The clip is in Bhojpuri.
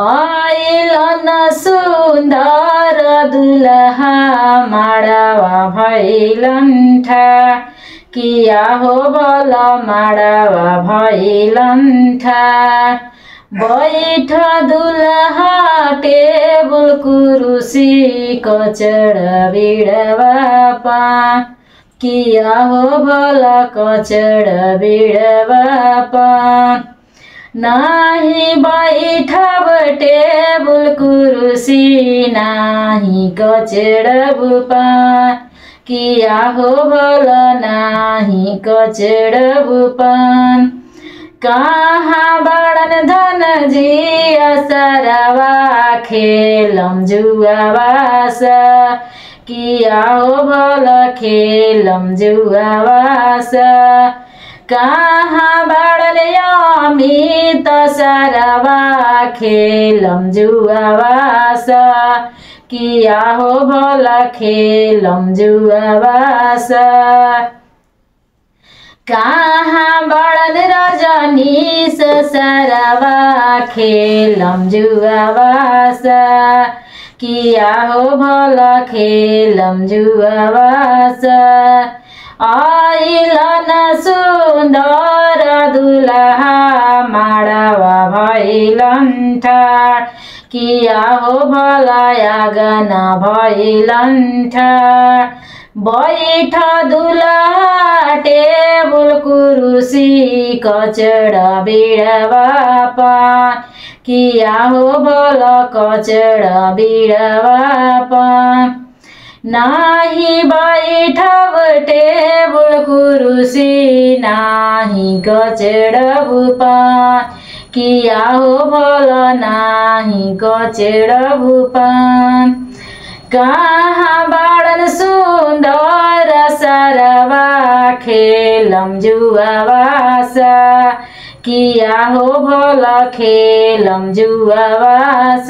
आइलन सुन्दर दुलहा माडवा भैलन ठाड किया हो बल माडवा भैलन ठाड बैठ दुलहा टेबुल कुरुसी कचडा बिडवा पा किया हो बल कचडा बिडवा पा नाही बैठब टेबुल कुरुसी नाही कचडा बुपा किया हो बल नाही कचडा बुपा कहाँ बाडन धनजी असरवा खेलम जुआवास किया हो बल खेलम जुआवास कहाँ बाडन अमित सरवा खेलम जुआवास किया हो बल खेलम जुआवास कहाँ बाडन रजनीश सरवा खेलम जुआवास किया हो भल खेलम जुआवास आइलन सुन्दर दुलहा माडवा भैलन ठाड किया हो भल आगन भैलन ठाड बैठ दुलहा टेबुल कुरुसी कचडा बिडवा पा किया हो बल कचडा बिडवा पा नाही बैठब टेबुल कुरुसी नाही कचडा बुपा किया हो बल नाही कचडा बुपा कहाँ बाडन सुन्दर सरवा खेलम जुआवास किया हो भल खेलम जुआवास।